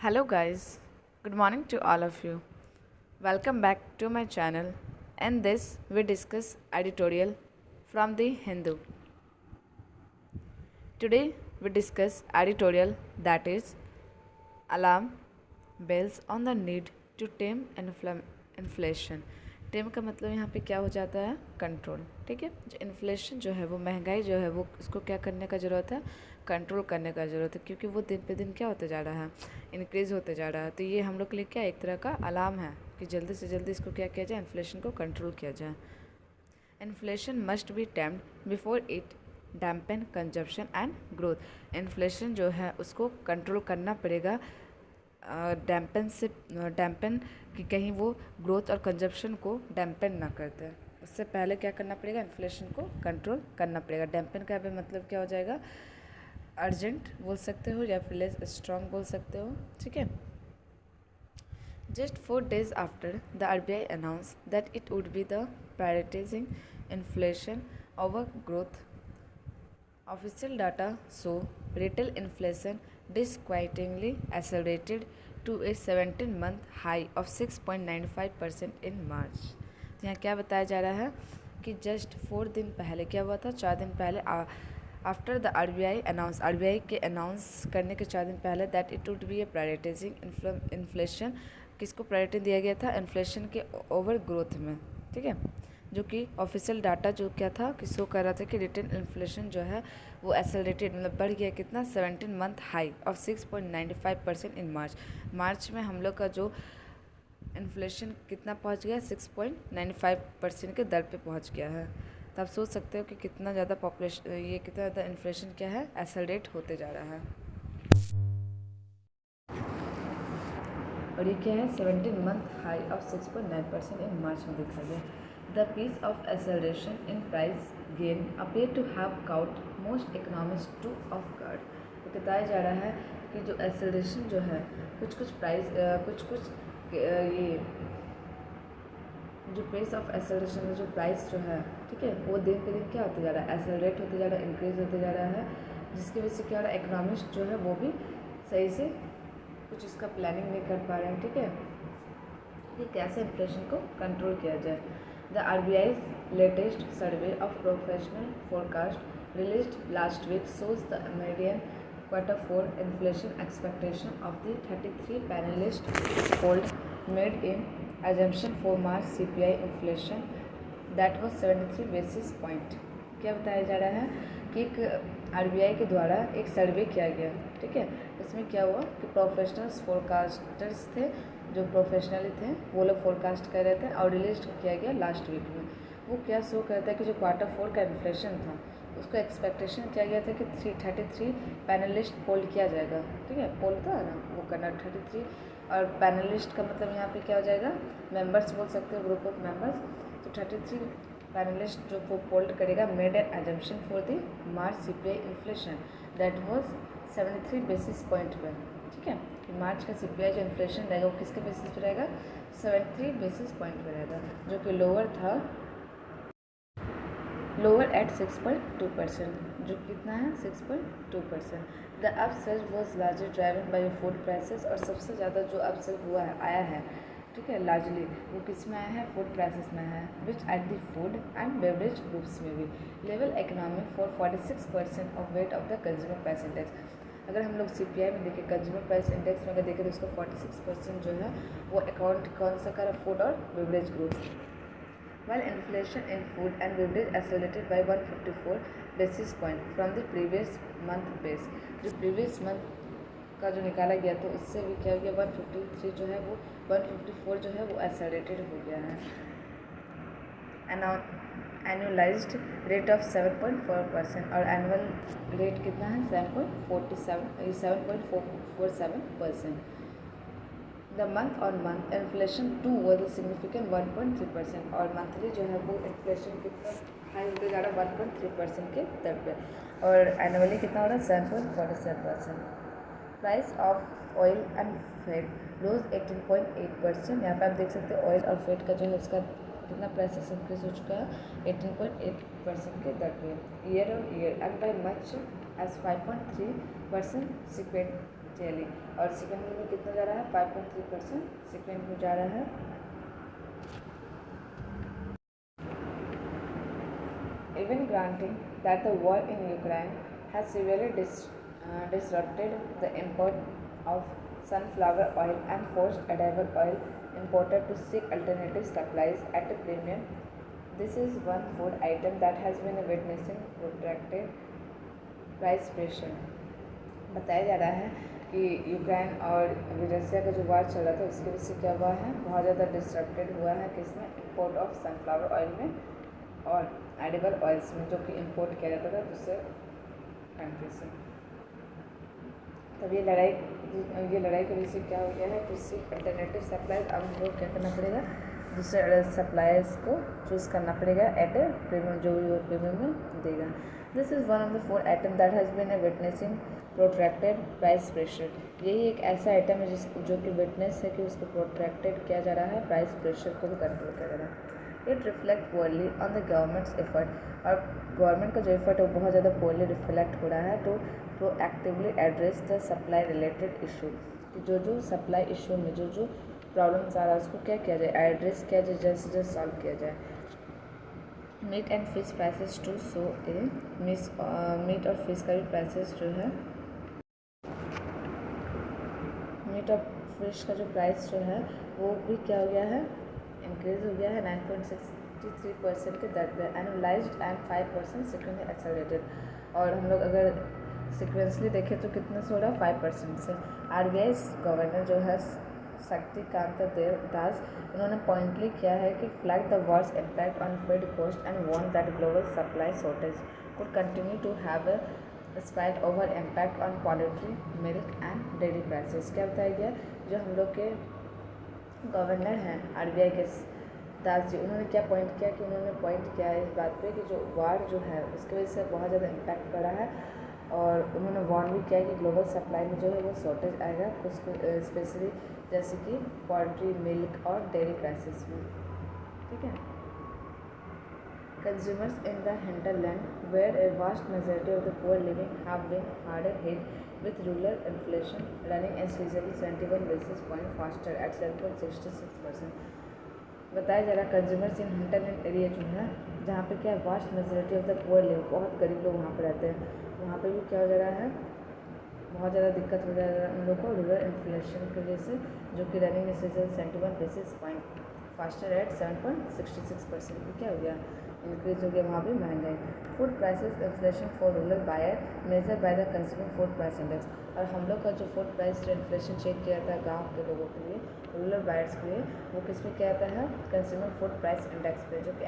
Hello, guys. Good morning to all of you. Welcome back to my channel. In this, we discuss editorial from the Hindu. Today, we discuss editorial that is alarm bells on the need to tame inflation. टेम का मतलब यहाँ पे क्या हो जाता है, control. ठीक है, जो इन्फ्लेशन जो है वो महंगाई जो है वो उसको क्या करने का ज़रूरत है, कंट्रोल करने का ज़रूरत है, क्योंकि वो दिन पे दिन क्या होते जा रहा है, इंक्रीज़ होते जा रहा है. तो ये हम लोग के लिए क्या एक तरह का अलार्म है कि जल्दी से जल्दी इसको क्या किया जाए, इन्फ्लेशन को कंट्रोल किया जाए. Inflation must be tamed before it dampen consumption and growth. Inflation जो है उसको कंट्रोल करना पड़ेगा डैम्पन कि कहीं वो ग्रोथ और कंजप्शन को डैम्पन ना करते हैं. उससे पहले क्या करना पड़ेगा, इन्फ्लेशन को कंट्रोल करना पड़ेगा. डैम्पन का भी मतलब क्या हो जाएगा, अर्जेंट बोल सकते हो या फिर लेस स्ट्रॉन्ग बोल सकते हो. ठीक है. Just 4 days after the RBI announced that it would be the prioritizing inflation over growth, official data show retail inflation disquietingly accelerated to a 17-month high of 6.95% in March. तो यहाँ क्या बताया जा रहा है कि जस्ट 4 दिन पहले क्या हुआ था, 4 दिन पहले आफ्टर द आरबीआई के अनाउंस करने के 4 दिन पहले that it would be A prioritising inflation. किसको प्रायोरिटी दिया गया था, इन्फ्लेशन के ओवर ग्रोथ में. ठीक है, जो कि ऑफिशियल डाटा जो क्या था कि शो कर रहा था कि रिटेल इन्फ्लेशन जो है वो एक्सेलरेटेड मतलब बढ़ गया कितना, 17 month high of 6.95% in March में हम लोग का जो इन्फ्लेशन कितना पहुंच गया, 6.95% के दर पे पहुंच गया है. तो आप सोच सकते हो कि कितना ज़्यादा पॉपुलेशन, ये कितना ज़्यादा इन्फ्लेशन क्या है, एक्सेलरेट होते जा रहा है. और ये क्या है, 17 month high of 6.9% in March में देखा गया. The pace of acceleration in price gain appear to have caught most economist too off guard. तो बताया जा रहा है कि जो एक्सेलरेशन जो है कुछ प्राइस ये जो पेस ऑफ एक्सेलरेशन है, जो प्राइस जो है, ठीक है, वो दिन पे दिन क्या होते जा रहा है, एक्सेलरेट होते जा रहा है, इंक्रीज होते जा रहा है, जिसकी वजह से क्या हो रहा है, इकोनॉमिस्ट जो है वो भी सही से कुछ इसका प्लानिंग नहीं कर पा रहे हैं. ठीक है, कि कैसे इन्फ्लेशन को कंट्रोल किया जाए. The RBI latest survey of professional forecast released last week shows the median Q4 inflation expectation of the 33 panelists polled made in assumption for March CPI inflation that was 73 basis point. क्या बताया जा रहा है कि एक RBI के द्वारा एक सर्वे किया गया. ठीक है, इसमें क्या हुआ कि प्रोफेशनल्स फोरकास्टर्स थे, जो प्रोफेशनली थे वो लोग फोरकास्ट कर रहे थे और रिलीज किया गया लास्ट वीक में. वो क्या शो करता है कि जो Q4 का इन्फ्लेशन था उसको एक्सपेक्टेशन किया गया था कि 33 पैनलिस्ट पोल किया जाएगा. ठीक है, पोल था ना, वो करना 33. और पैनलिस्ट का मतलब यहाँ पे क्या हो जाएगा, मेंबर्स बोल सकते हो, ग्रुप ऑफ मेंबर्स. तो 33 पैनलिस्ट जो वो पोल्ड करेगा made an assumption for the March CPI inflation that was 73 basis point पे. ठीक है, कि मार्च का सीपीआई जो इन्फ्लेशन रहेगा वो किसके बेसिस पे रहेगा, 73 बेसिस पॉइंट पे रहेगा, जो कि लोअर एट 6.2%, जो कितना है 6.2%. The upsurge was largely driven by food prices. और सबसे ज़्यादा जो अपसर्ज हुआ है, आया है, ठीक है, लार्जली वो किस में आया है, फूड प्राइसेस में आया है, which at the food and beverage groups में भी. Level economic for 46% of weight of the consumer price index. अगर हम लोग सीपीआई में देखें, कंज्यूमर प्राइस इंडेक्स में अगर देखें तो उसका 46% जो है वो अकाउंट कौन सा कर, फूड और beverage groups. While inflation in food and beverage accelerated by 154 basis point from the previous month base. जो previous month का जो निकाला गया तो उससे भी क्या हो गया, 153 जो है वो 154 जो है वो accelerated हो गया है. Annualized rate of 7.4% और annual rate कितना है, 7.47%. The month on month inflation too was a significant 1.3%. और मंथली जो है वो इन्फ्लेशन कितना हाई होते जा रहा है, 1.3% के दर पे. और एनुअली कितना हो रहा है, 7.47%. Price of oil and fat rose 18.8%. यहाँ पे आप देख सकते हैं ऑयल और फैट का जो है उसका कितना प्राइसेस इंक्रीज हो चुका है, 18.8% के दर पे year on year, and by much as 5.3% daily. और सेकेंड में कितना जा रहा है 5.3% सेकेंड में जा रहा है। Even granting that the war in Ukraine has severely disrupted the import of sunflower oil and forced edible oil imported to seek alternative supplies at a premium, this is one food item that has been witnessing protracted price pressure. बताया जा रहा है कि Ukraine और रसिया का जो वार चल रहा था उसकी वजह से क्या हुआ है, बहुत ज़्यादा डिस्ट्रप्टेड हुआ है किसमें, इंपोर्ट ऑफ सनफ्लावर ऑयल में और एडिबल ऑयल्स में, जो कि इंपोर्ट किया जाता था दूसरे कंट्री से। तब ये लड़ाई की वजह से क्या हो गया है, कुछ अल्टरनेटिव सप्लाई अब हम लोग क्या करना पड़ेगा, दूसरे सप्लायर्स को चूज़ करना पड़ेगा एट ए प्रीमियम, जो प्रीमियम में देगा। This is one of the four item that has been a witnessing protracted price pressure. यही एक ऐसा आइटम है जो कि विटनेस है कि उसको प्रोट्रैक्टेड किया जा रहा है, प्राइस प्रेशर को भी कंट्रोल किया जा रहा है। It reflect poorly on the governments effort, और गवर्नमेंट का जो एफर्ट है वो बहुत ज़्यादा पोअरली रिफ्लेक्ट हो रहा है to proactively address the supply related issue, कि जो सप्लाई इशू में जो प्रॉब्लम्स आ रहा है उसको क्या किया जाए, एड्रेस किया जाए, जल्द से जल्द सॉल्व किया जाए। Meat and fish prices too so a meat और फिश का भी प्राइसेस जो है, मीट और फिश का जो प्राइस जो है वो भी क्या हो गया है, इंक्रीज हो गया है 9.63% के दर पर एनुअलाइज्ड एंड 5% सेकेंडली एक्सेलरेटेड। और हम लोग अगर सिक्वेंसली देखें तो कितने से हो रहा है 5% से। RBI गवर्नर जो है शक्तिकांत दास, उन्होंने पॉइंटली किया है कि flag the wars impact on feed cost and warn that global supply shortage could continue to have a spite over impact on poultry, milk and dairy prices. क्या बताया गया, जो हम लोग के गवर्नर हैं RBI के दास जी, उन्होंने क्या पॉइंट किया कि उन्होंने पॉइंट किया है इस बात पे कि जो वार जो है उसकी वजह से बहुत ज़्यादा इम्पैक्ट पड़ा है, और उन्होंने वार्न भी किया है कि ग्लोबल सप्लाई में जो है वो शॉर्टेज आएगा कुछ स्पेशली जैसे कि पोल्ट्री, मिल्क और डेयरी प्राइसेस में। ठीक है। Consumers in the hinterland, where a vast majority of the poor living, have been harder hit with rural inflation running as usually 71 basis point faster at 7.66%। बताया जा रहा है कंज्यूमर्स इन hinterland area जो है, जहाँ पे क्या है vast majority of the poor live, बहुत गरीब लोग वहाँ पे रहते हैं, वहाँ पे भी क्या हो जा रहा है, बहुत ज़्यादा दिक्कत हो जा रहा है उन लोग को रूरल इन्फ्लेशन की वजह से, जो कि running is 71 basis point faster at 7.66% में क्या हो गया, इंक्रीज हो गया वहाँ भी महंगाई। Food prices inflation for rural buyer measure by the consumer food price index, और हम लोग का जो फूड प्राइस इन्फ्लेशन चेक किया जाता है गाँव के लोगों के लिए, रूरल बायर्स के लिए, वो किस पे किया जाता है, कंज्यूमर फूड प्राइस इंडेक्स पे, जो कि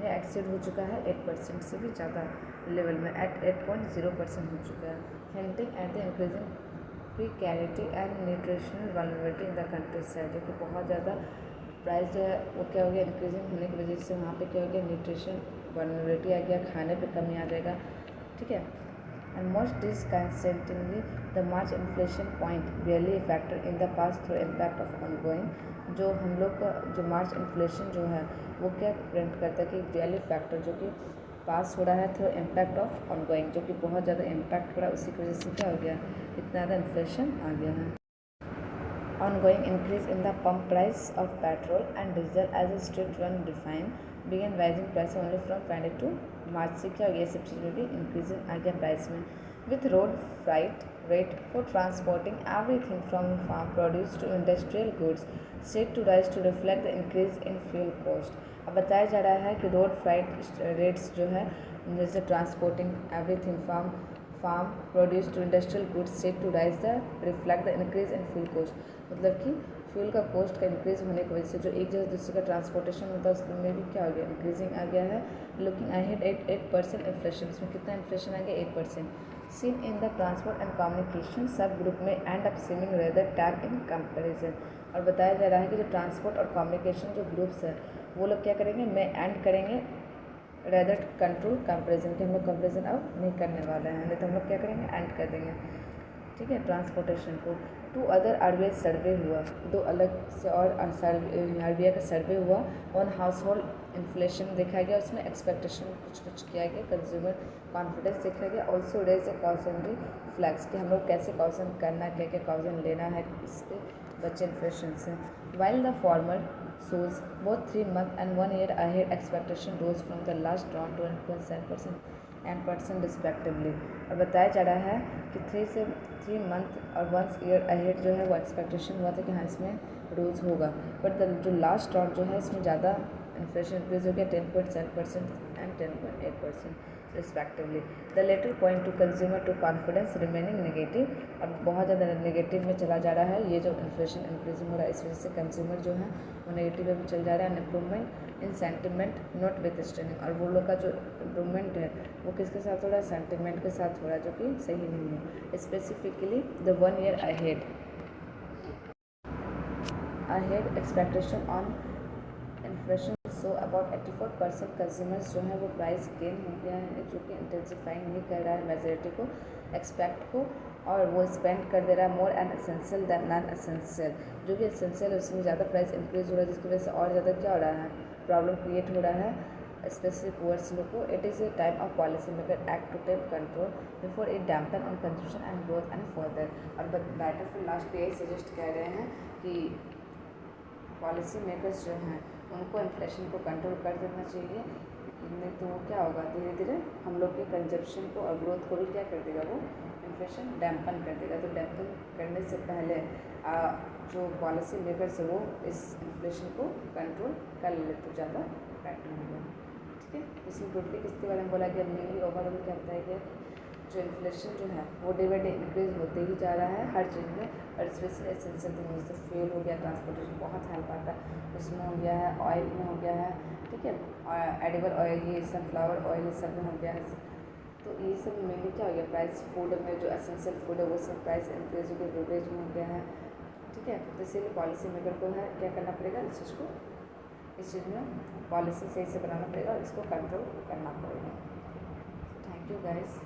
एक्सीड हो चुका है 8% से भी ज़्यादा लेवल में, एट 8.0% हो चुका है, hinting at the increasing precarity and nutritional vulnerability in the countryside, जो कि बहुत ज़्यादा प्राइस जो है वो क्या हो गया, इंक्रीजिंग होने की वजह से वहाँ पे क्या हो गया, न्यूट्रिशन वल्नरेबिलिटी आ गया, खाने पे कमी आ जाएगा। ठीक है। And most disconcertingly the March inflation point really factor in the pass through impact of ongoing, जो हम लोग का जो मार्च इन्फ्लेशन जो है वो क्या प्रिंट करता है कि रियली फैक्टर जो कि पास हो रहा है थ्रू इम्पैक्ट ऑफ ऑनगोइंग, जो कि बहुत ज़्यादा इम्पैक्ट हो रहा है, उसी की वजह से क्या हो गया, इतना ज़्यादा इन्फ्लेशन आ गया है। Ongoing increase in the pump price of petrol and diesel as a strict run define began rising price only from 22 मार्च से क्या हो गया, सब चीज़ में भी इंक्रीज आ गया प्राइस में। With road freight rate for transporting everything from farm produce to industrial goods set to rise to reflect the increase in fuel cost। अब बताया जा रहा है कि रोड फ्राइट रेट्स जो है, जैसे transporting everything from farm produce to industrial goods set to rise the reflect the increase in fuel cost, मतलब कि फ्यूल का कॉस्ट का इंक्रीज होने की वजह से जो एक जगह दूसरे का ट्रांसपोर्टेशन होता है उसमें भी क्या हो गया, इंक्रीजिंग आ गया है। लुकिंग अहेड 8% इन्फ्लेशन, इसमें कितना इन्फ्लेशन आ गया, 8%। Seen in the transport and communication sub group में and up seeming rather tap in comparison. और बताया जा रहा है कि जो ट्रांसपोर्ट और कम्युनिकेशन जो ग्रुप्स है वो लोग क्या करेंगे, में एंड करेंगे रेदर कंट्रोल कंपेरिजन, कि हम लोग कंपेरिजन अब नहीं करने वाले हैं, नहीं तो हम लोग क्या करेंगे, एंड कर देंगे। ठीक है, ट्रांसपोर्टेशन को। 2 अदर RBI सर्वे हुआ, 2 अलग से और RBI का सर्वे हुआ ऑन हाउस होल्ड इन्फ्लेशन देखा गया, उसमें एक्सपेक्टेशन कुछ किया गया, कंज्यूमर कॉन्फिडेंस देखा गया, also raise a cautionary flags कि हम लोग कैसे कॉशन करना है, क्या क्या कॉशन लेना है इसके बच्चे इन्फ्लेशन से। While the former shows both 3 month and 1 year ahead expectation rose from the last round to 1.7% and % respectively। और बताया जा रहा है कि 3 मंथ और 1 ईयर अहेड जो है वो एक्सपेक्टेशन हुआ था कि हाँ इसमें रोज़ होगा, बट जो लास्ट राउंड जो है इसमें ज़्यादा इन्फ्लेशन इंक्रीज हो गया 10.7% and 10.8% respectively. The latter point to consumer to confidence remaining negative, और बहुत ज़्यादा नेगेटिव में चला जा रहा है ये जो इन्फ्लेशन इंक्रीजिंग हो रहा है, इस वजह से कंज्यूमर जो है वो नेगेटिव में चल जा रहा है। Improvement in sentiment not with staining, और वो लोग का जो इम्प्रूवमेंट है वो किसके साथ हो रहा है, सेंटिमेंट के साथ हो रहा है, जो कि सही नहीं है। Specifically the 1 year ahead expectation on inflation so about 84% consumers जो है वो प्राइस गेन हो गया है, जो कि इंटेंसिफाई नहीं कर रहा है मेजोरिटी को एक्सपेक्ट को, और वो स्पेंड कर दे रहा है more an essential than non essential. जो भी एसेंशियल है उसमें ज़्यादा प्राइस इंक्रीज हो रहा है, जिसकी वजह से और ज़्यादा क्या हो रहा है, प्रॉब्लम क्रिएट हो रहा है स्पेशली पुअर्स लोग को। It is a time of policy maker act to take control before it dampen on consumption and growth and further. और बैटर फिर लास्ट पे यही सजेस्ट कर रहे हैं कि पॉलिसी मेकर्स जो हैं उनको इन्फ्लेशन को कंट्रोल कर देना चाहिए, नहीं तो क्या होगा, धीरे धीरे हम लोग के कंजप्शन को और ग्रोथ को भी क्या कर देगा, वो इन्फ्लेशन डैम्पन कर देगा। तो डैम्पन करने से पहले जो पॉलिसी मेकर्स है वो इस इन्फ्लेशन को कंट्रोल कर ले तो ज़्यादा बेटर होगा। ठीक है, इसमें टोटली किसके बारे में बोला गया, मेनली ओवरऑल क्या बताया गया, जो इन्फ्लेशन जो है वो डे बाई डे इंक्रीज होते ही जा रहा है हर चीज़ में, और स्पेशली एसेंशियल थिंग जैसे फ्यूल हो गया, ट्रांसपोर्टेशन बहुत हेल्प आता है उसमें हो गया है, ऑयल में हो गया है, ठीक है, और एडिबल ऑयल ये सनफ्लावर ऑयल ये सब में हो गया है। तो ये सब मेनली क्या हो गया, प्राइस फूड में जो एसेंशियल फूड है वो सब प्राइस इंक्रीज हो गया, बेवरेज में हो गया है। ठीक है, तो इसीलिए पॉलिसी मेकर को है क्या करना पड़ेगा, इस चीज़ में पॉलिसी सही से बनाना पड़ेगा और इसको कंट्रोल करना पड़ेगा। Thank you guys.